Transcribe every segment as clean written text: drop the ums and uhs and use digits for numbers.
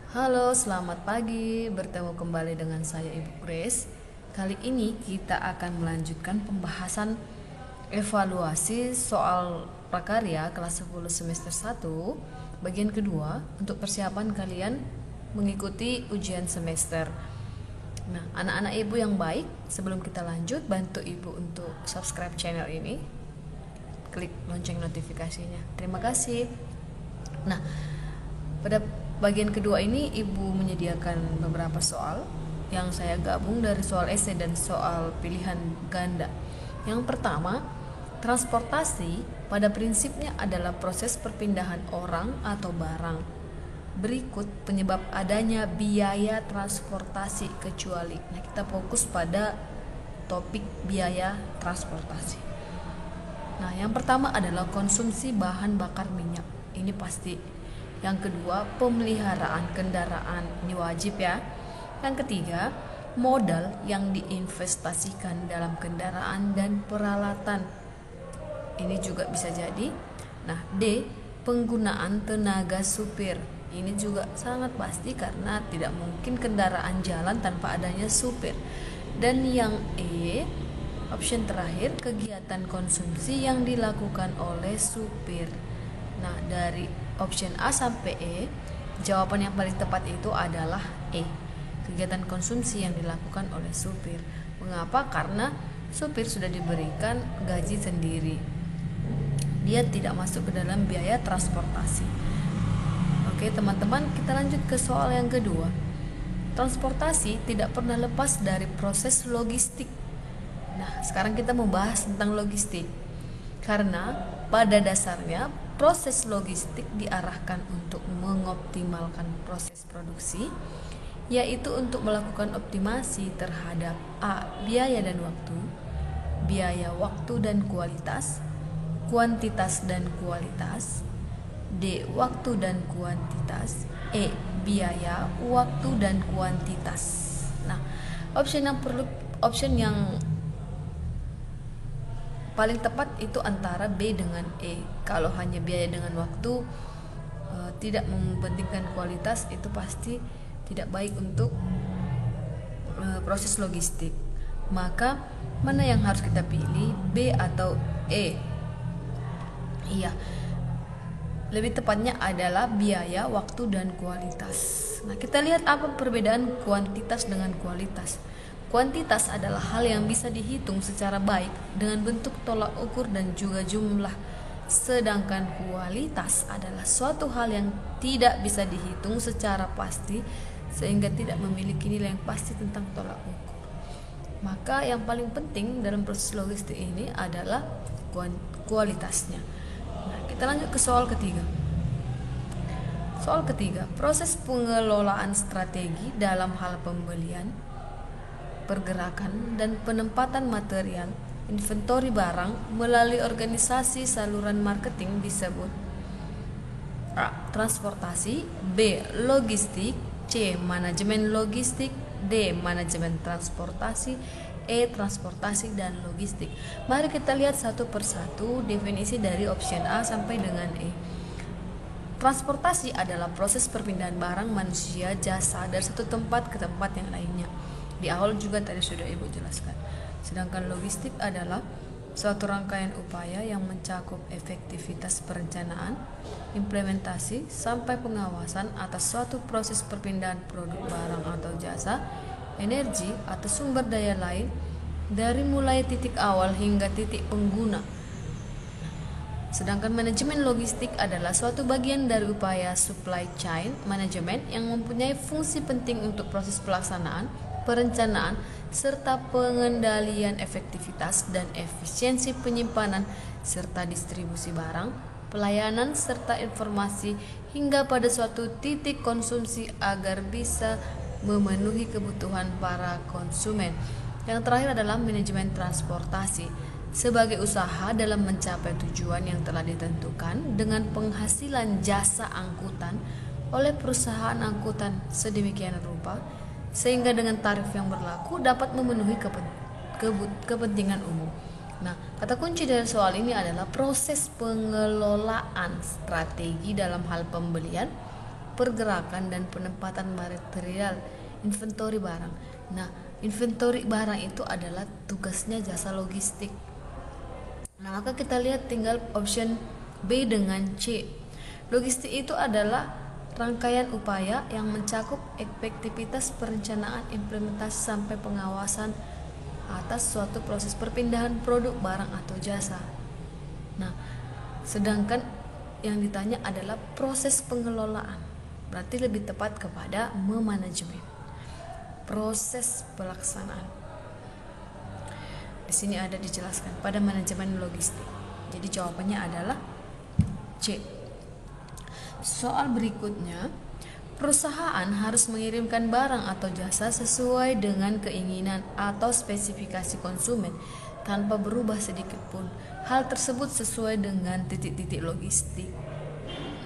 Halo, selamat pagi. Bertemu kembali dengan saya Ibu Grace. Kali ini kita akan melanjutkan pembahasan evaluasi soal prakarya kelas 10 semester 1 bagian kedua untuk persiapan kalian mengikuti ujian semester. Nah, anak-anak Ibu yang baik, sebelum kita lanjut, bantu Ibu untuk subscribe channel ini. Klik lonceng notifikasinya. Terima kasih. Nah, pada bagian kedua ini Ibu menyediakan beberapa soal yang saya gabung dari soal esai dan soal pilihan ganda. Yang pertama, transportasi pada prinsipnya adalah proses perpindahan orang atau barang. Berikut penyebab adanya biaya transportasi kecuali. Nah, kita fokus pada topik biaya transportasi. Nah, yang pertama adalah konsumsi bahan bakar minyak. Ini pasti. Yang kedua, pemeliharaan kendaraan. Ini wajib ya. Yang ketiga, modal yang diinvestasikan dalam kendaraan dan peralatan. Ini juga bisa jadi. Nah, D, penggunaan tenaga supir. Ini juga sangat pasti karena tidak mungkin kendaraan jalan tanpa adanya supir. Dan yang E, option terakhir, kegiatan konsumsi yang dilakukan oleh supir. Nah, dari option A sampai E, jawaban yang paling tepat itu adalah E, kegiatan konsumsi yang dilakukan oleh supir. Mengapa? Karena supir sudah diberikan gaji sendiri. Dia tidak masuk ke dalam biaya transportasi. Oke, teman-teman, kita lanjut ke soal yang kedua. Transportasi tidak pernah lepas dari proses logistik. Nah, sekarang kita membahas tentang logistik. Karena pada dasarnya proses logistik diarahkan untuk mengoptimalkan proses produksi, yaitu untuk melakukan optimasi terhadap A, biaya dan waktu, biaya waktu dan kualitas, kuantitas dan kualitas, D, waktu dan kuantitas, E, biaya, waktu dan kuantitas. Nah, option yang paling tepat itu antara B dengan E. Kalau hanya biaya dengan waktu, tidak mementingkan kualitas, itu pasti tidak baik untuk proses logistik. Maka mana yang harus kita pilih, B atau E? Iya, lebih tepatnya adalah biaya, waktu, dan kualitas. Nah, kita lihat apa perbedaan kuantitas dengan kualitas. Kuantitas adalah hal yang bisa dihitung secara baik dengan bentuk tolak ukur dan juga jumlah. Sedangkan kualitas adalah suatu hal yang tidak bisa dihitung secara pasti sehingga tidak memiliki nilai yang pasti tentang tolak ukur. Maka yang paling penting dalam proses logistik ini adalah kualitasnya. Nah, kita lanjut ke soal ketiga. Soal ketiga, proses pengelolaan strategi dalam hal pembelian, pergerakan, dan penempatan material, inventori barang melalui organisasi saluran marketing disebut A, transportasi, B, logistik, C, manajemen logistik, D, manajemen transportasi, E, transportasi dan logistik. Mari kita lihat satu persatu definisi dari option A sampai dengan E. Transportasi adalah proses perpindahan barang, manusia, jasa dari satu tempat ke tempat yang lainnya. Di awal juga tadi sudah Ibu jelaskan. Sedangkan logistik adalah suatu rangkaian upaya yang mencakup efektivitas perencanaan, implementasi, sampai pengawasan atas suatu proses perpindahan produk barang atau jasa, energi atau sumber daya lain dari mulai titik awal hingga titik pengguna. Sedangkan manajemen logistik adalah suatu bagian dari upaya supply chain management yang mempunyai fungsi penting untuk proses pelaksanaan, perencanaan, serta pengendalian efektivitas dan efisiensi penyimpanan serta distribusi barang, pelayanan, serta informasi hingga pada suatu titik konsumsi agar bisa memenuhi kebutuhan para konsumen. Yang terakhir adalah manajemen transportasi sebagai usaha dalam mencapai tujuan yang telah ditentukan dengan penghasilan jasa angkutan oleh perusahaan angkutan sedemikian rupa sehingga dengan tarif yang berlaku dapat memenuhi kepentingan umum. Nah, kata kunci dari soal ini adalah proses pengelolaan strategi dalam hal pembelian, pergerakan dan penempatan material, inventory barang. Nah, inventory barang itu adalah tugasnya jasa logistik. Nah, maka kita lihat tinggal option B dengan C. Logistik itu adalah rangkaian upaya yang mencakup efektivitas perencanaan, implementasi sampai pengawasan atas suatu proses perpindahan produk, barang atau jasa. Nah, sedangkan yang ditanya adalah proses pengelolaan. Berarti lebih tepat kepada memanajemen. Proses pelaksanaan. Di sini ada dijelaskan pada manajemen logistik. Jadi jawabannya adalah C. Soal berikutnya, perusahaan harus mengirimkan barang atau jasa sesuai dengan keinginan atau spesifikasi konsumen tanpa berubah sedikit pun. Hal tersebut sesuai dengan titik-titik logistik.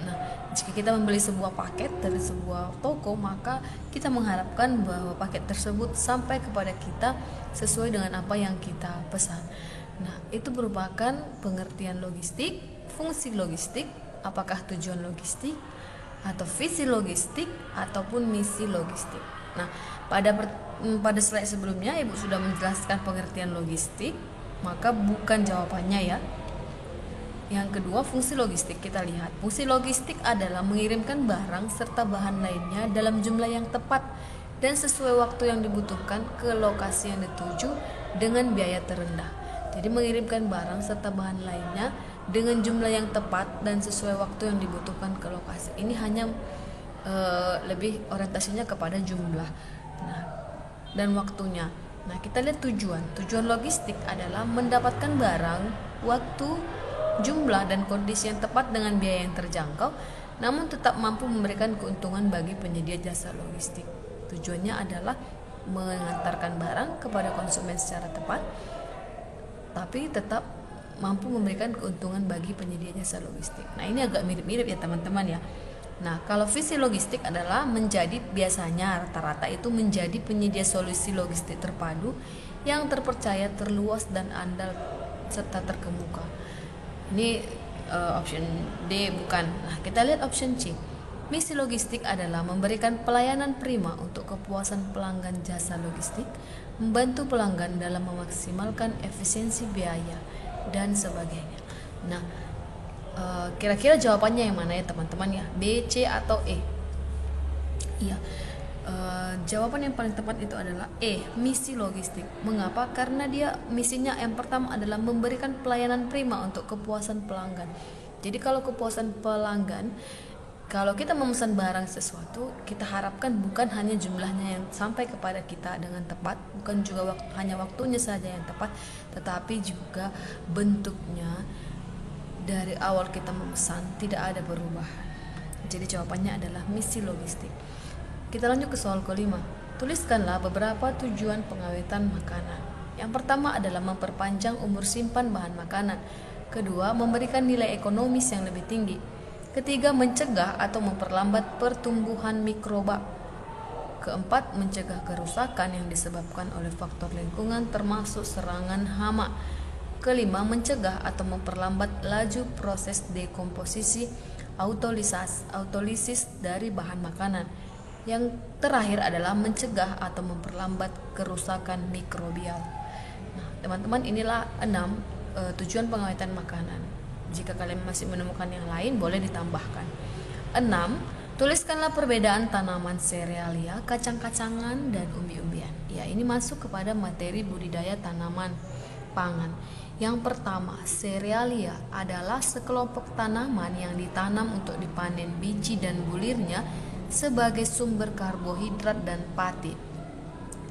Nah, jika kita membeli sebuah paket dari sebuah toko, maka kita mengharapkan bahwa paket tersebut sampai kepada kita sesuai dengan apa yang kita pesan. Nah, itu merupakan pengertian logistik, fungsi logistik, apakah tujuan logistik atau visi logistik ataupun misi logistik. Nah, pada slide sebelumnya Ibu sudah menjelaskan pengertian logistik, maka bukan jawabannya ya. Yang kedua, fungsi logistik. Kita lihat, fungsi logistik adalah mengirimkan barang serta bahan lainnya dalam jumlah yang tepat dan sesuai waktu yang dibutuhkan ke lokasi yang dituju dengan biaya terendah. Jadi mengirimkan barang serta bahan lainnya dengan jumlah yang tepat dan sesuai waktu yang dibutuhkan ke lokasi. Ini hanya lebih orientasinya kepada jumlah, dan waktunya. Nah, kita lihat tujuan. Tujuan logistik adalah mendapatkan barang, waktu, jumlah dan kondisi yang tepat dengan biaya yang terjangkau, namun tetap mampu memberikan keuntungan bagi penyedia jasa logistik. Tujuannya adalah mengantarkan barang kepada konsumen secara tepat, tapi tetap mampu memberikan keuntungan bagi penyedia jasa logistik. Nah, ini agak mirip-mirip ya teman-teman ya. Nah, kalau visi logistik adalah biasanya rata-rata itu menjadi penyedia solusi logistik terpadu yang terpercaya, terluas dan andal serta terkemuka. Ini option D bukan. Nah, kita lihat option C. Misi logistik adalah memberikan pelayanan prima untuk kepuasan pelanggan jasa logistik, membantu pelanggan dalam memaksimalkan efisiensi biaya dan sebagainya. Nah, kira-kira jawabannya yang mana ya teman-teman ya? B, C atau E? Iya. Jawaban yang paling tepat itu adalah E, misi logistik. Mengapa? Karena dia misinya yang pertama adalah memberikan pelayanan prima untuk kepuasan pelanggan. Jadi kalau kepuasan pelanggan, kalau kita memesan barang sesuatu, kita harapkan bukan hanya jumlahnya yang sampai kepada kita dengan tepat, bukan juga hanya waktunya saja yang tepat, tetapi juga bentuknya dari awal kita memesan tidak ada perubahan. Jadi jawabannya adalah misi logistik. Kita lanjut ke soal kelima. Tuliskanlah beberapa tujuan pengawetan makanan. Yang pertama adalah memperpanjang umur simpan bahan makanan. Kedua, memberikan nilai ekonomis yang lebih tinggi. Ketiga, mencegah atau memperlambat pertumbuhan mikroba. Keempat, mencegah kerusakan yang disebabkan oleh faktor lingkungan termasuk serangan hama. Kelima, mencegah atau memperlambat laju proses dekomposisi autolisis dari bahan makanan. Yang terakhir adalah mencegah atau memperlambat kerusakan mikrobial. Nah, teman-teman, inilah 6 tujuan pengawetan makanan. Jika kalian masih menemukan yang lain, boleh ditambahkan. 6. Tuliskanlah perbedaan tanaman serealia, kacang-kacangan, dan umbi-umbian. Ya, ini masuk kepada materi budidaya tanaman pangan. Yang pertama, serealia adalah sekelompok tanaman yang ditanam untuk dipanen biji dan bulirnya sebagai sumber karbohidrat dan pati.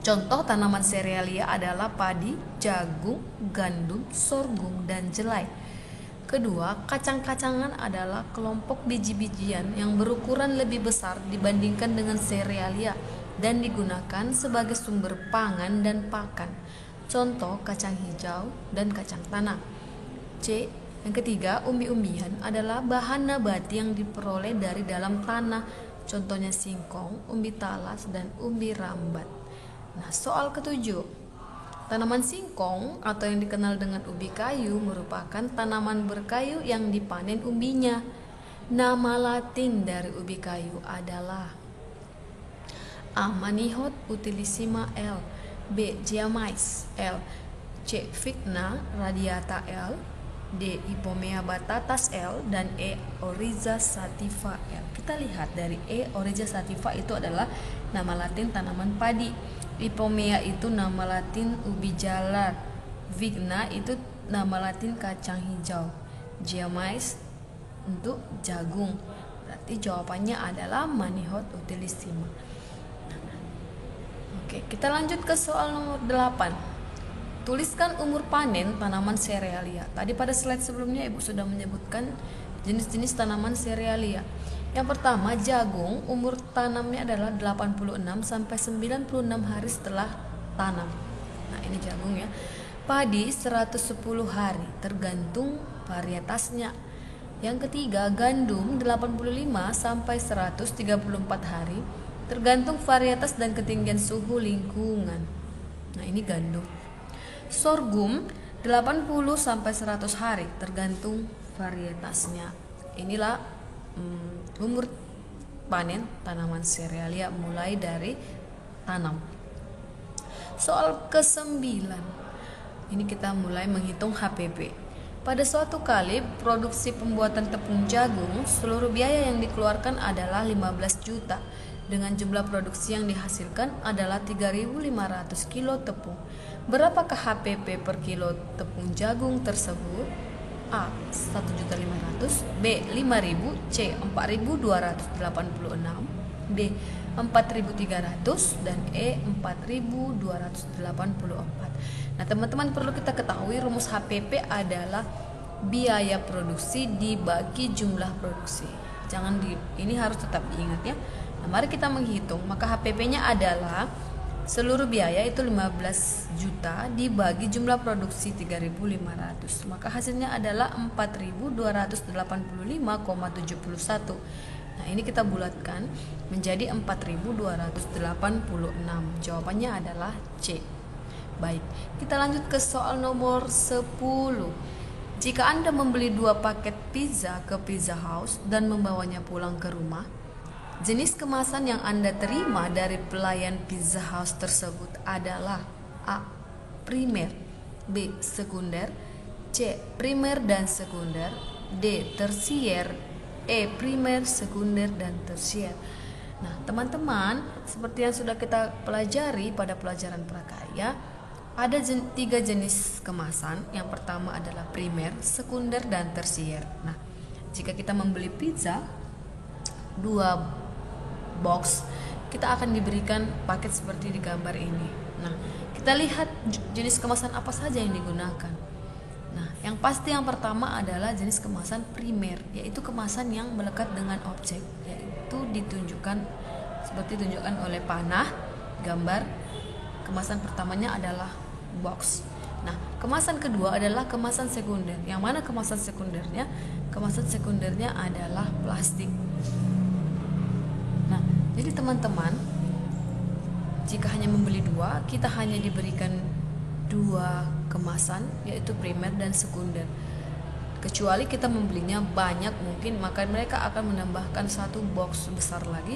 Contoh tanaman serealia adalah padi, jagung, gandum, sorghum, dan jelai. Kedua, kacang-kacangan adalah kelompok biji-bijian yang berukuran lebih besar dibandingkan dengan serealia dan digunakan sebagai sumber pangan dan pakan. Contoh kacang hijau dan kacang tanah. C. Yang ketiga, umbi-umbian adalah bahan nabati yang diperoleh dari dalam tanah. Contohnya singkong, umbi talas, dan umbi rambat. Nah, soal ketujuh. Tanaman singkong atau yang dikenal dengan ubi kayu merupakan tanaman berkayu yang dipanen umbinya. Nama Latin dari ubi kayu adalah A. Manihot utilissima L. B. Giamais L. C. Vigna radiata L. D. Hipomea batatas L. Dan E. Oryza sativa L. Kita lihat dari E. Oryza sativa itu adalah nama Latin tanaman padi. Hipomea itu nama Latin ubi jalar. Vigna itu nama Latin kacang hijau. Giamais untuk jagung. Berarti jawabannya adalah Manihot utilissima. Oke, kita lanjut ke soal nomor 8. Tuliskan umur panen tanaman serealia. Tadi pada slide sebelumnya Ibu sudah menyebutkan jenis-jenis tanaman serealia. Yang pertama, jagung, umur tanamnya adalah 86 sampai 96 hari setelah tanam. Nah, ini jagung ya. Padi 110 hari, tergantung varietasnya. Yang ketiga, gandum 85 sampai 134 hari, tergantung varietas dan ketinggian suhu lingkungan. Nah, ini gandum. Sorghum 80 sampai 100 hari, tergantung varietasnya. Inilah umur panen tanaman serealia mulai dari tanam. Soal ke-9. Ini kita mulai menghitung HPP. Pada suatu kali produksi pembuatan tepung jagung, seluruh biaya yang dikeluarkan adalah 15 juta. Dengan jumlah produksi yang dihasilkan adalah 3.500 kilo tepung. Berapakah HPP per kilo tepung jagung tersebut? A. 1.500.000, B. 5.000, C. 4.286, D. 4.300, dan E. 4.284. Nah, teman-teman perlu kita ketahui rumus HPP adalah biaya produksi dibagi jumlah produksi. Ini harus tetap diingat ya. Nah, mari kita menghitung. Maka HPP-nya adalah seluruh biaya itu 15 juta dibagi jumlah produksi 3.500. Maka hasilnya adalah 4.285,71. Nah, ini kita bulatkan menjadi 4.286. Jawabannya adalah C. Baik, kita lanjut ke soal nomor 10. Jika Anda membeli 2 paket pizza ke Pizza House dan membawanya pulang ke rumah, jenis kemasan yang Anda terima dari pelayan Pizza House tersebut adalah A. Primer, B. Sekunder, C. Primer dan sekunder, D. Tersier, E. Primer, sekunder, dan tersier. Nah, teman-teman, seperti yang sudah kita pelajari pada pelajaran prakarya, ada 3 jenis kemasan. Yang pertama adalah primer, sekunder, dan tersier. Nah, jika kita membeli pizza 2 box, kita akan diberikan paket seperti di gambar ini. Nah, kita lihat jenis kemasan apa saja yang digunakan. Nah, yang pasti yang pertama adalah jenis kemasan primer, yaitu kemasan yang melekat dengan objek, yaitu ditunjukkan seperti ditunjukkan oleh panah, gambar. Kemasan pertamanya adalah box. Nah, kemasan kedua adalah kemasan sekunder. Yang mana kemasan sekundernya? Kemasan sekundernya adalah plastik. Nah, jadi teman-teman, jika hanya membeli 2, kita hanya diberikan 2 kemasan, yaitu primer dan sekunder. Kecuali kita membelinya banyak mungkin, maka mereka akan menambahkan 1 box besar lagi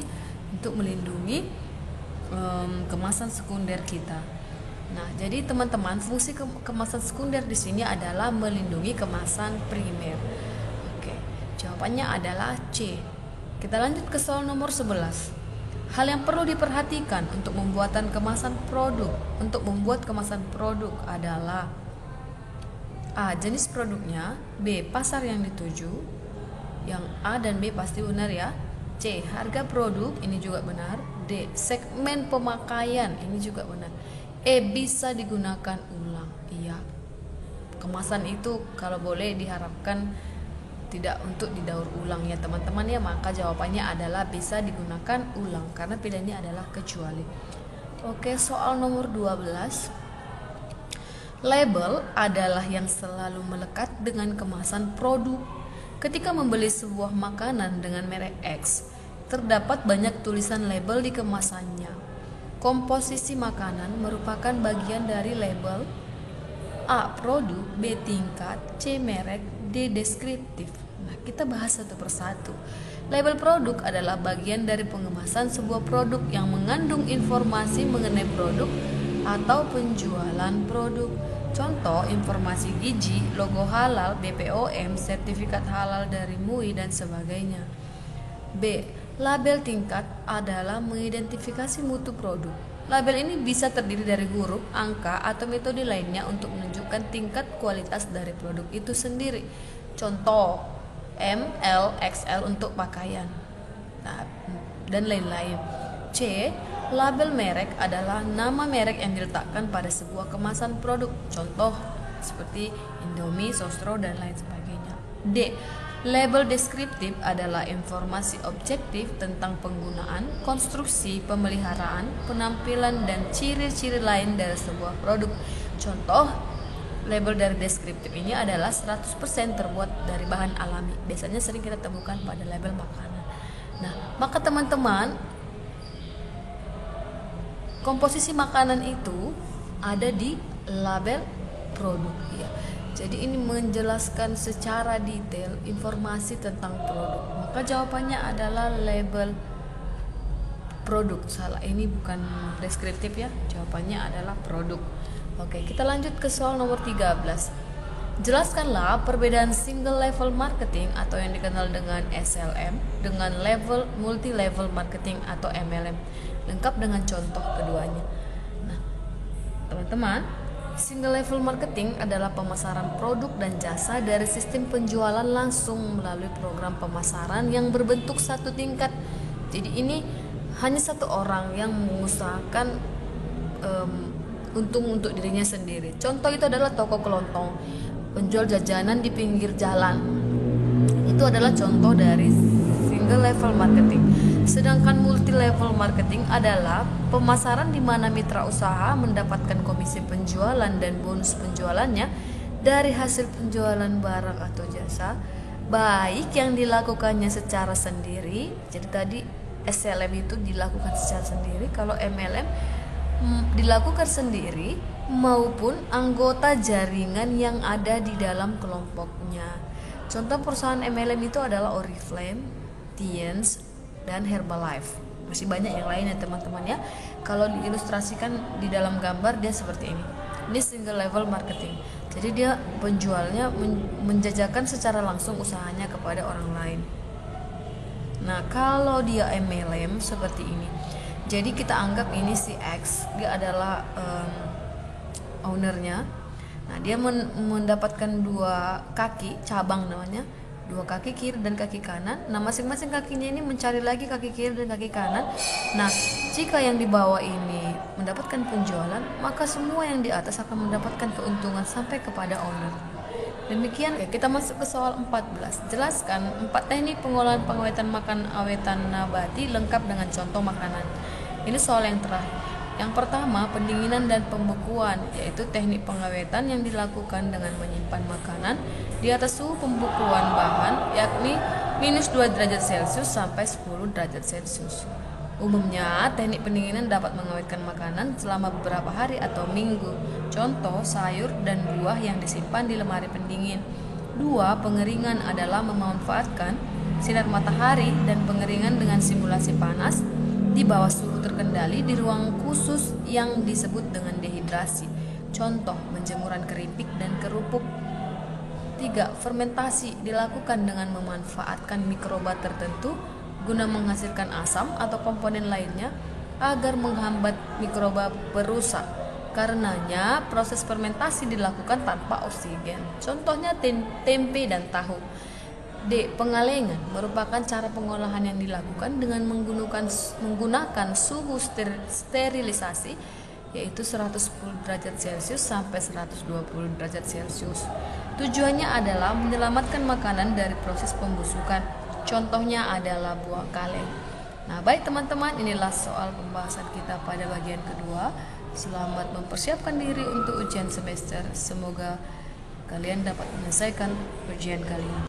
untuk melindungi kemasan sekunder kita. Nah, jadi teman-teman, fungsi kemasan sekunder di sini adalah melindungi kemasan primer. Oke, jawabannya adalah C. Kita lanjut ke soal nomor 11. Hal yang perlu diperhatikan untuk membuat kemasan produk adalah A. Jenis produknya, B. Pasar yang dituju. Yang A dan B pasti benar ya. C. Harga produk, ini juga benar. D. Segmen pemakaian, ini juga benar. E. Bisa digunakan ulang. Iya, kemasan itu kalau boleh diharapkan tidak untuk didaur ulang ya teman-teman ya, maka jawabannya adalah bisa digunakan ulang karena pilihannya adalah kecuali. Oke, soal nomor 12. Label adalah yang selalu melekat dengan kemasan produk. Ketika membeli sebuah makanan dengan merek X, terdapat banyak tulisan label di kemasannya. Komposisi makanan merupakan bagian dari label. A. Produk, B. Tingkat, C. Merek, D. Deskriptif. Nah, kita bahas satu persatu. Label produk adalah bagian dari pengemasan sebuah produk yang mengandung informasi mengenai produk atau penjualan produk. Contoh, informasi gizi, logo halal, BPOM, sertifikat halal dari MUI, dan sebagainya. B. Label tingkat adalah mengidentifikasi mutu produk. Label ini bisa terdiri dari huruf, angka, atau metode lainnya untuk menunjukkan tingkat kualitas dari produk itu sendiri. Contoh, M, L, XL untuk pakaian, nah, dan lain-lain. C. Label merek adalah nama merek yang diletakkan pada sebuah kemasan produk. Contoh seperti Indomie, Sostro, dan lain sebagainya. D. Label deskriptif adalah informasi objektif tentang penggunaan, konstruksi, pemeliharaan, penampilan, dan ciri-ciri lain dari sebuah produk. Contoh, label dari deskriptif ini adalah 100% terbuat dari bahan alami. Biasanya sering kita temukan pada label makanan. Nah, maka teman-teman, komposisi makanan itu ada di label produk ya. Jadi ini menjelaskan secara detail informasi tentang produk. Maka jawabannya adalah label produk. Salah, ini bukan deskriptif ya. Jawabannya adalah produk. Oke, kita lanjut ke soal nomor 13. Jelaskanlah perbedaan single level marketing atau yang dikenal dengan SLM dengan level multi level marketing atau MLM, lengkap dengan contoh keduanya. Nah, teman-teman, single level marketing adalah pemasaran produk dan jasa dari sistem penjualan langsung melalui program pemasaran yang berbentuk satu tingkat. Jadi ini hanya satu orang yang mengusahakan untung untuk dirinya sendiri. Contoh itu adalah toko kelontong, penjual jajanan di pinggir jalan. Itu adalah contoh dari single level marketing. Sedangkan multi level marketing adalah pemasaran di mana mitra usaha mendapatkan komisi penjualan dan bonus penjualannya dari hasil penjualan barang atau jasa, baik yang dilakukannya secara sendiri. Jadi tadi SLM itu dilakukan secara sendiri, kalau MLM dilakukan sendiri maupun anggota jaringan yang ada di dalam kelompoknya. Contoh perusahaan MLM itu adalah Oriflame, Tiens, dan Herbalife. Masih banyak yang lain ya teman-teman ya. Kalau diilustrasikan di dalam gambar dia seperti ini. Ini single level marketing. Jadi dia penjualnya menjajakan secara langsung usahanya kepada orang lain. Nah, kalau dia MLM seperti ini. Jadi kita anggap ini si X, dia adalah ownernya. Nah, dia mendapatkan dua kaki, cabang namanya, dua kaki kiri dan kaki kanan. Nah, masing-masing kakinya ini mencari lagi kaki kiri dan kaki kanan. Nah, jika yang di bawah ini mendapatkan penjualan, maka semua yang di atas akan mendapatkan keuntungan sampai kepada owner. Demikian ya, kita masuk ke soal 14. Jelaskan 4 teknik pengolahan pengawetan makan awetan nabati lengkap dengan contoh makanan. Ini soal yang terakhir. Yang pertama, pendinginan dan pembekuan, yaitu teknik pengawetan yang dilakukan dengan menyimpan makanan di atas suhu pembekuan bahan, yakni minus 2 derajat Celcius sampai 10 derajat Celcius. Umumnya, teknik pendinginan dapat mengawetkan makanan selama beberapa hari atau minggu. Contoh, sayur dan buah yang disimpan di lemari pendingin. 2. Pengeringan adalah memanfaatkan sinar matahari dan pengeringan dengan simulasi panas di bawah suhu terkendali di ruang khusus yang disebut dengan dehidrasi. Contoh, menjemuran keripik dan kerupuk. 3. Fermentasi dilakukan dengan memanfaatkan mikroba tertentu guna menghasilkan asam atau komponen lainnya agar menghambat mikroba perusak. Karenanya, proses fermentasi dilakukan tanpa oksigen. Contohnya tempe dan tahu. D. Pengalengan merupakan cara pengolahan yang dilakukan dengan menggunakan suhu sterilisasi, yaitu 110 derajat Celcius sampai 120 derajat Celcius. Tujuannya adalah menyelamatkan makanan dari proses pembusukan. Contohnya adalah buah kaleng. Nah, baik teman-teman, inilah soal pembahasan kita pada bagian kedua. Selamat mempersiapkan diri untuk ujian semester. Semoga kalian dapat menyelesaikan ujian kali ini.